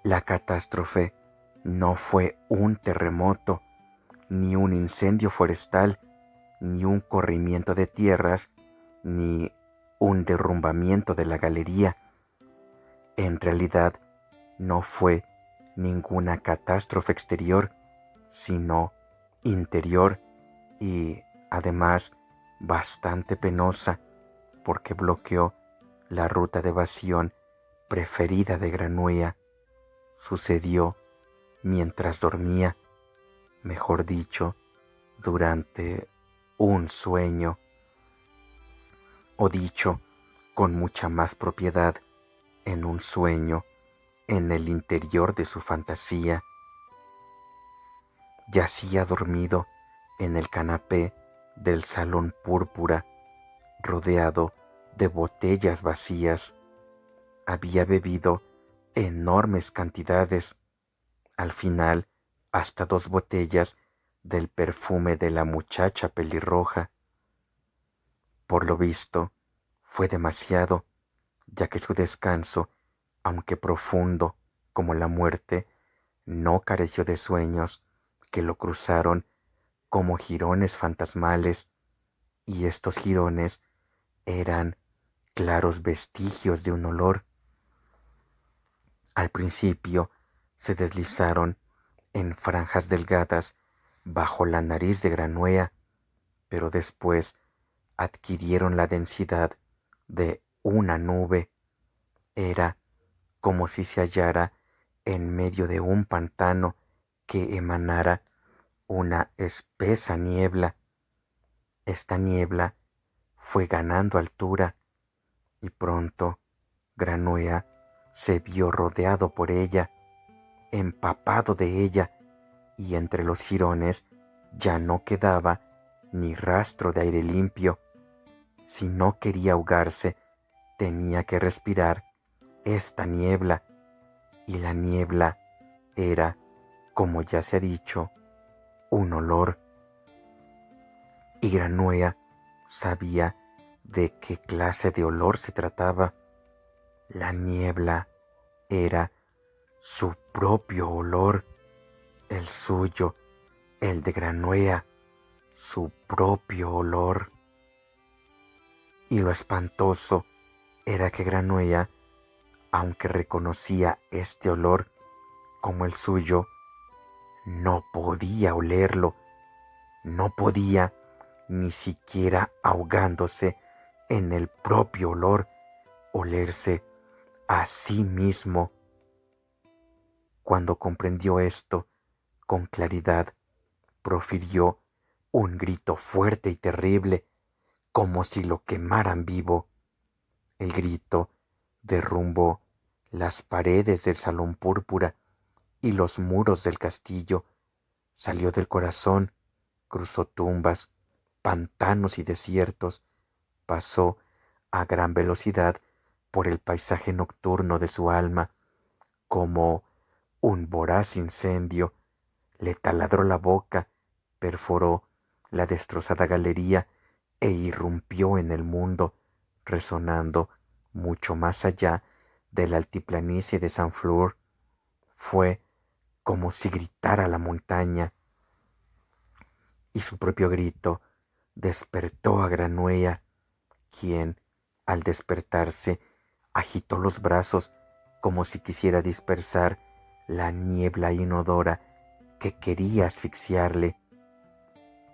La catástrofe no fue un terremoto, ni un incendio forestal, ni un corrimiento de tierras, ni un derrumbamiento de la galería. En realidad, no fue ninguna catástrofe exterior, sino interior y, además, bastante penosa, porque bloqueó la ruta de evasión preferida de Granua. Sucedió mientras dormía, mejor dicho, durante un sueño, o dicho con mucha más propiedad, en un sueño, en el interior de su fantasía. Yacía dormido en el canapé del salón púrpura, rodeado de botellas vacías. Había bebido enormes cantidades, al final hasta 2 botellas del perfume de la muchacha pelirroja. Por lo visto, fue demasiado, ya que su descanso, aunque profundo como la muerte, no careció de sueños que lo cruzaron como jirones fantasmales, y estos jirones eran claros vestigios de un olor. Al principio se deslizaron en franjas delgadas bajo la nariz de Granua, pero después adquirieron la densidad de una nube. Era como si se hallara en medio de un pantano que emanara una espesa niebla. Esta niebla fue ganando altura y pronto Granua se vio rodeado por ella, empapado de ella, y entre los jirones ya no quedaba ni rastro de aire limpio. Si no quería ahogarse, tenía que respirar esta niebla, y la niebla era, como ya se ha dicho, un olor. Y Granua sabía de qué clase de olor se trataba. La niebla era su propio olor, el suyo, el de Granua, su propio olor. Y lo espantoso era que Granua, aunque reconocía este olor como el suyo, no podía olerlo, no podía, ni siquiera ahogándose en el propio olor, olerse a sí mismo. Cuando comprendió esto con claridad, profirió un grito fuerte y terrible, como si lo quemaran vivo. El grito derrumbó las paredes del salón púrpura y los muros del castillo. Salió del corazón, cruzó tumbas, pantanos y desiertos, pasó a gran velocidad por el paisaje nocturno de su alma, como un voraz incendio. Le taladró la boca, perforó la destrozada galería e irrumpió en el mundo, resonando mucho más allá de la altiplanicie de Saint Flour. Fue como si gritara la montaña, y su propio grito despertó a Granua, quien, al despertarse, agitó los brazos como si quisiera dispersar la niebla inodora que quería asfixiarle.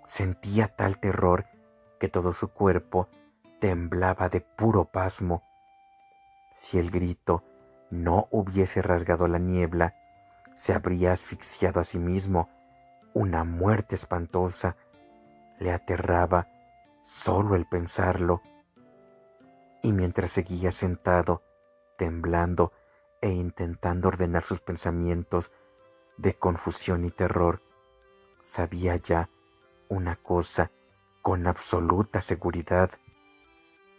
Sentía tal terror que todo su cuerpo temblaba de puro pasmo. Si el grito no hubiese rasgado la niebla, se habría asfixiado a sí mismo. Una muerte espantosa le aterraba solo el pensarlo. Y mientras seguía sentado, temblando e intentando ordenar sus pensamientos de confusión y terror, sabía ya una cosa con absoluta seguridad: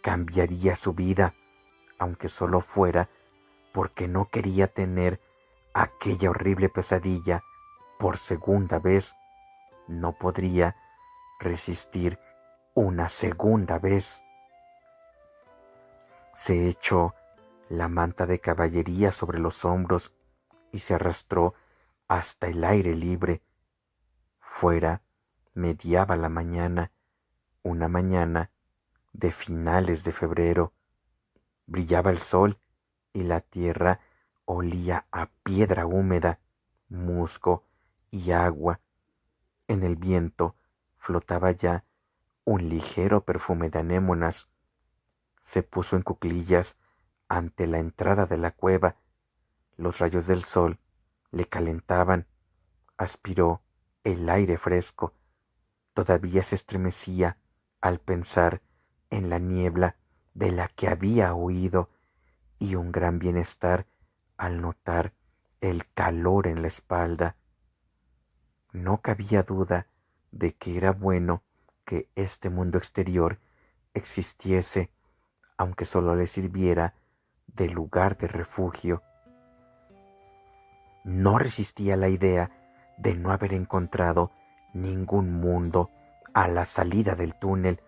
cambiaría su vida, aunque solo fuera porque no quería tener aquella horrible pesadilla por segunda vez. No podría resistir una segunda vez. Se echó la manta de caballería sobre los hombros y se arrastró hasta el aire libre. Fuera mediaba la mañana, una mañana de finales de febrero. Brillaba el sol y la tierra olía a piedra húmeda, musgo y agua. En el viento flotaba ya un ligero perfume de anémonas. Se puso en cuclillas ante la entrada de la cueva. Los rayos del sol le calentaban. Aspiró el aire fresco. Todavía se estremecía al pensar en la niebla de la que había huido y un gran bienestar al notar el calor en la espalda. No cabía duda de que era bueno que este mundo exterior existiese, aunque solo le sirviera de lugar de refugio. No resistía la idea de no haber encontrado ningún mundo a la salida del túnel,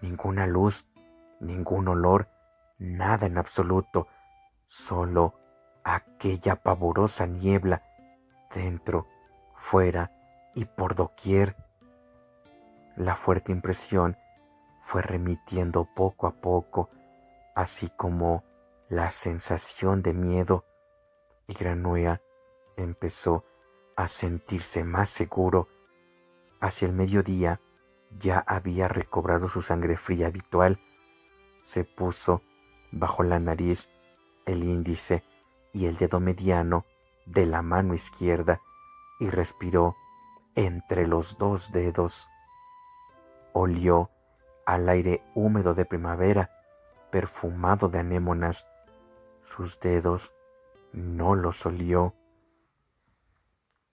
ninguna luz, ningún olor, nada en absoluto, solo aquella pavorosa niebla, dentro, fuera y por doquier. La fuerte impresión fue remitiendo poco a poco, así como la sensación de miedo, y Granuea empezó a sentirse más seguro. Hacia el mediodía ya había recobrado su sangre fría habitual. Se puso bajo la nariz el índice y el dedo mediano de la mano izquierda y respiró entre los dos dedos. Olió al aire húmedo de primavera, perfumado de anémonas. Sus dedos no los olió.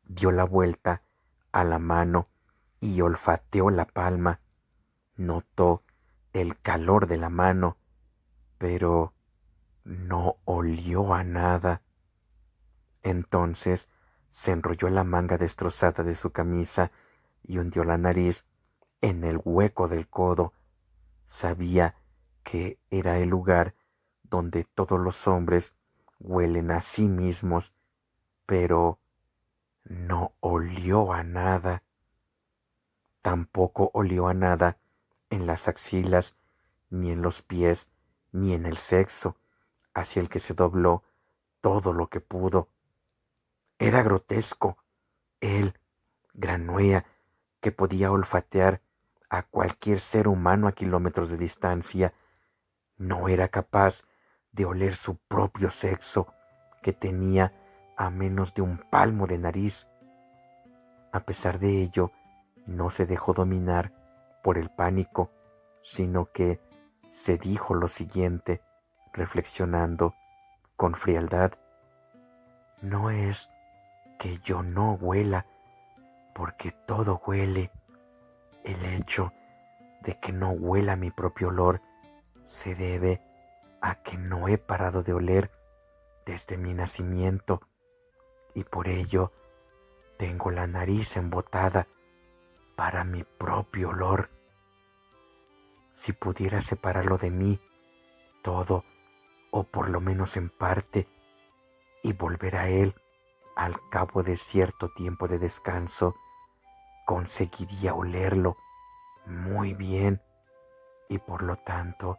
Dio la vuelta a la mano y olfateó la palma. Notó el calor de la mano, pero no olió a nada. Entonces se enrolló la manga destrozada de su camisa y hundió la nariz en el hueco del codo. Sabía que era el lugar donde todos los hombres huelen a sí mismos, pero no olió a nada. Tampoco olió a nada en las axilas, ni en los pies, ni en el sexo, hacia el que se dobló todo lo que pudo. Era grotesco. Él, Granuea, que podía olfatear a cualquier ser humano a kilómetros de distancia, no era capaz de oler su propio sexo, que tenía a menos de un palmo de nariz. A pesar de ello, no se dejó dominar por el pánico, sino que se dijo lo siguiente, reflexionando con frialdad: no es que yo no huela, porque todo huele. El hecho de que no huela mi propio olor se debe a que no he parado de oler desde mi nacimiento, y por ello tengo la nariz embotada para mi propio olor. Si pudiera separarlo de mí, todo, o por lo menos en parte, y volver a él al cabo de cierto tiempo de descanso, conseguiría olerlo muy bien y por lo tanto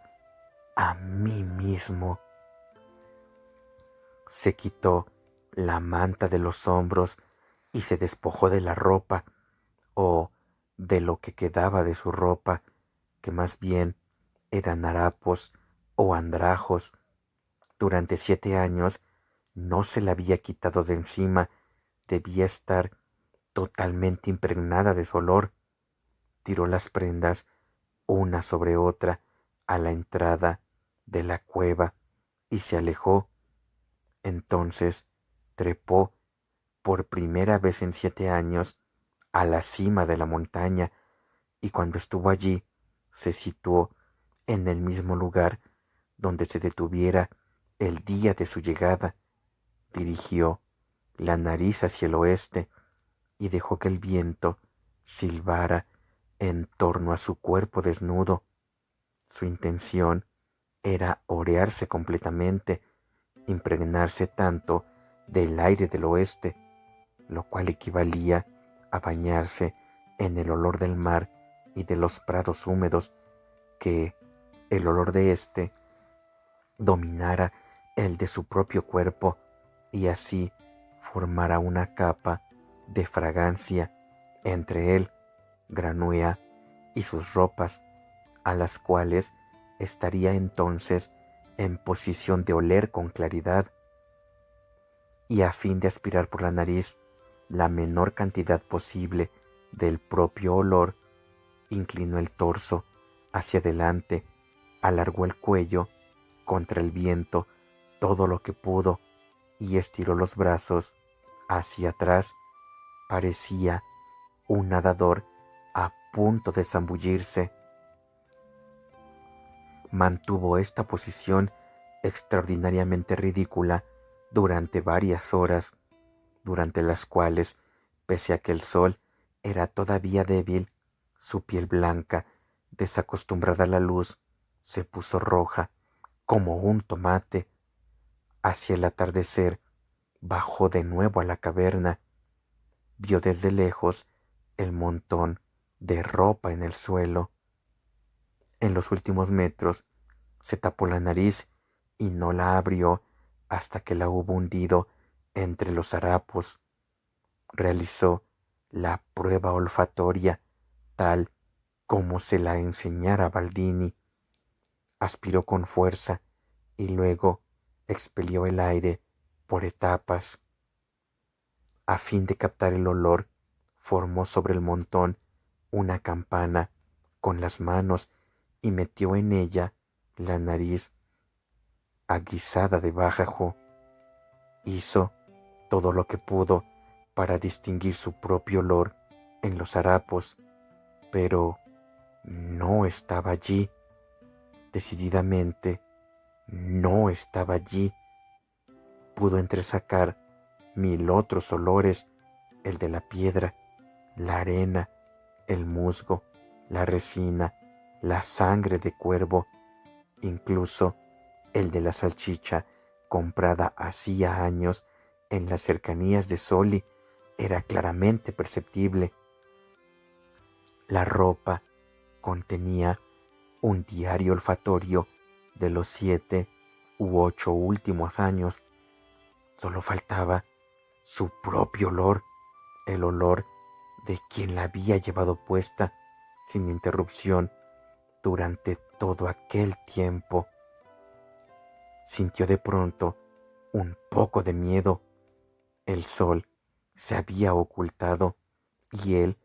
a mí mismo. Se quitó la manta de los hombros y se despojó de la ropa, o de lo que quedaba de su ropa, que más bien eran harapos o andrajos. Durante 7 años no se la había quitado de encima, debía estar totalmente impregnada de su olor. Tiró las prendas una sobre otra a la entrada de la cueva y se alejó. Entonces trepó por primera vez en 7 años a la cima de la montaña, y cuando estuvo allí se situó en el mismo lugar donde se detuviera el día de su llegada. Dirigió la nariz hacia el oeste y dejó que el viento silbara en torno a su cuerpo desnudo. Su intención era orearse completamente, impregnarse tanto del aire del oeste, lo cual equivalía a bañarse en el olor del mar y de los prados húmedos, que el olor de éste dominara el de su propio cuerpo y así formara una capa de fragancia entre él, Granua, y sus ropas, a las cuales estaría entonces en posición de oler con claridad, y a fin de aspirar por la nariz la menor cantidad posible del propio olor, inclinó el torso hacia adelante, alargó el cuello contra el viento todo lo que pudo y estiró los brazos hacia atrás. Parecía un nadador a punto de zambullirse. Mantuvo esta posición extraordinariamente ridícula durante varias horas, durante las cuales, pese a que el sol era todavía débil, su piel blanca, desacostumbrada a la luz, se puso roja como un tomate. Hacia el atardecer bajó de nuevo a la caverna, vio desde lejos el montón de ropa en el suelo. En los últimos metros se tapó la nariz y no la abrió hasta que la hubo hundido entre los harapos. Realizó la prueba olfatoria tal como se la enseñara Baldini. Aspiró con fuerza y luego expelió el aire por etapas. A fin de captar el olor, formó sobre el montón una campana con las manos y metió en ella la nariz aguisada de Bájajo. Hizo todo lo que pudo para distinguir su propio olor en los harapos, pero no estaba allí. Decididamente no estaba allí. Pudo entresacar 1000 otros olores, el de la piedra, la arena, el musgo, la resina, la sangre de cuervo, incluso el de la salchicha comprada hacía años en las cercanías de Soli era claramente perceptible. La ropa contenía un diario olfatorio de los 7 u 8 últimos años. Solo faltaba su propio olor, el olor de quien la había llevado puesta sin interrupción durante todo aquel tiempo. Sintió de pronto un poco de miedo. El sol se había ocultado y él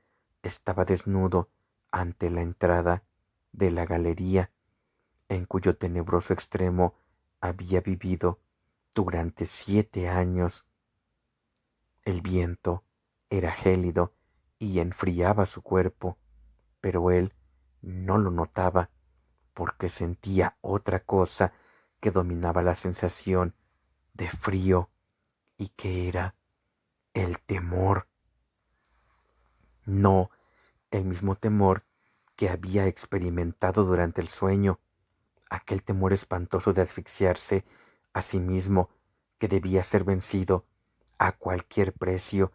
estaba desnudo ante la entrada de la galería en cuyo tenebroso extremo había vivido durante 7 años. El viento era gélido y enfriaba su cuerpo, pero él no lo notaba porque sentía otra cosa que dominaba la sensación de frío y que era el temor. No el mismo temor que había experimentado durante el sueño, aquel temor espantoso de asfixiarse a sí mismo que debía ser vencido a cualquier precio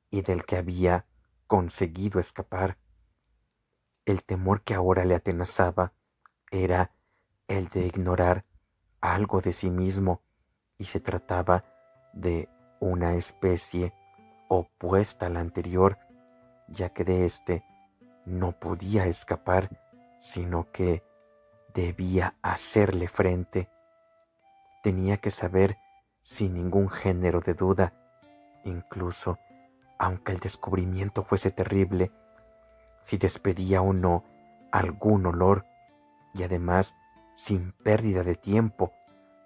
y del que había conseguido escapar. El temor que ahora le atenazaba era el de ignorar algo de sí mismo y se trataba de una especie opuesta a la anterior, ya que de éste no podía escapar, sino que debía hacerle frente. Tenía que saber sin ningún género de duda, incluso aunque el descubrimiento fuese terrible, si despedía o no algún olor, y además sin pérdida de tiempo,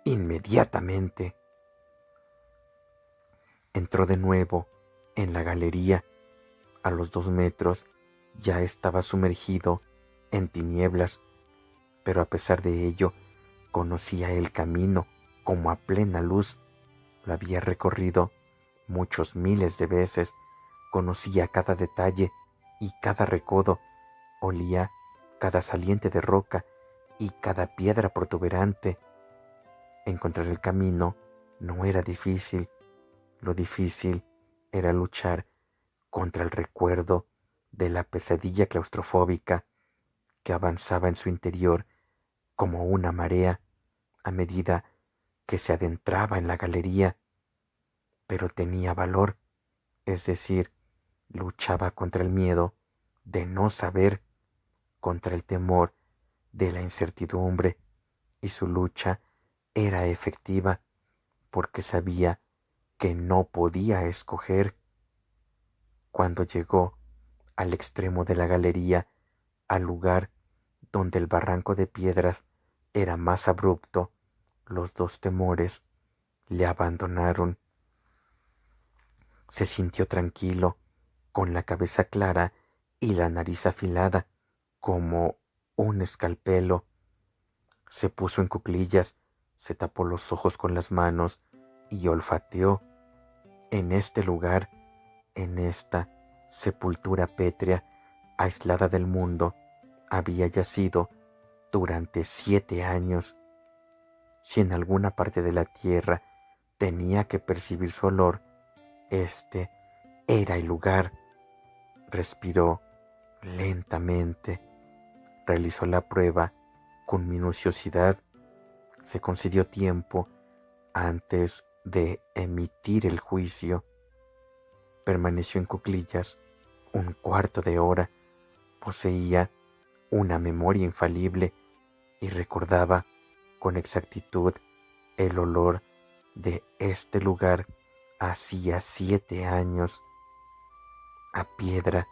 inmediatamente. Entró de nuevo en la galería. A los 2 metros ya estaba sumergido en tinieblas, pero a pesar de ello conocía el camino como a plena luz. Lo había recorrido muchos miles de veces, conocía cada detalle y cada recodo, olía cada saliente de roca y cada piedra protuberante. Encontrar el camino no era difícil. Lo difícil era luchar contra el recuerdo de la pesadilla claustrofóbica que avanzaba en su interior como una marea a medida que se adentraba en la galería, pero tenía valor, es decir, luchaba contra el miedo de no saber, contra el temor de la incertidumbre, y su lucha era efectiva porque sabía que no podía escoger. Cuando llegó al extremo de la galería, al lugar donde el barranco de piedras era más abrupto, los dos temores le abandonaron. Se sintió tranquilo, con la cabeza clara y la nariz afilada como un escalpelo. Se puso en cuclillas, se tapó los ojos con las manos y olfateó. En este lugar, en esta sepultura pétrea, aislada del mundo, había yacido durante 7 años. Si en alguna parte de la tierra tenía que percibir su olor, este era el lugar. Respiró lentamente, realizó la prueba con minuciosidad, se concedió tiempo antes de emitir el juicio. Permaneció en cuclillas un cuarto de hora, poseía una memoria infalible y recordaba con exactitud el olor de este lugar hacía 7 años, a piedra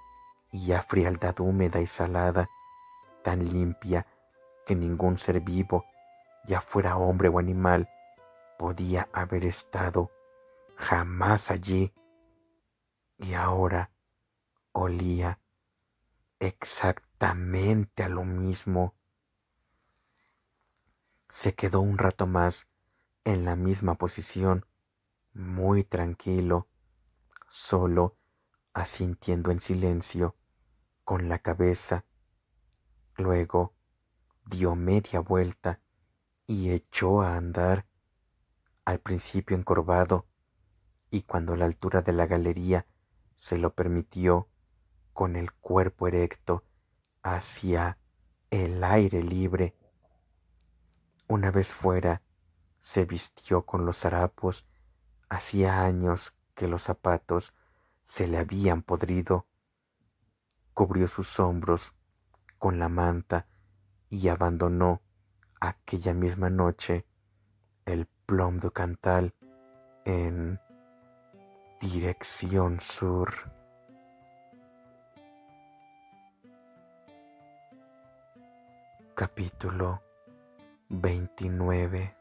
y a frialdad húmeda y salada, tan limpia que ningún ser vivo, ya fuera hombre o animal, podía haber estado jamás allí. Y ahora olía exactamente a lo mismo. Se quedó un rato más en la misma posición, muy tranquilo, solo asintiendo en silencio con la cabeza. Luego dio media vuelta y echó a andar, al principio encorvado, y cuando la altura de la galería se lo permitió, con el cuerpo erecto hacia el aire libre. Una vez fuera, se vistió con los harapos. Hacía años que los zapatos se le habían podrido. Cubrió sus hombros con la manta y abandonó aquella misma noche el Plom du Cantal en dirección sur. Capítulo 29.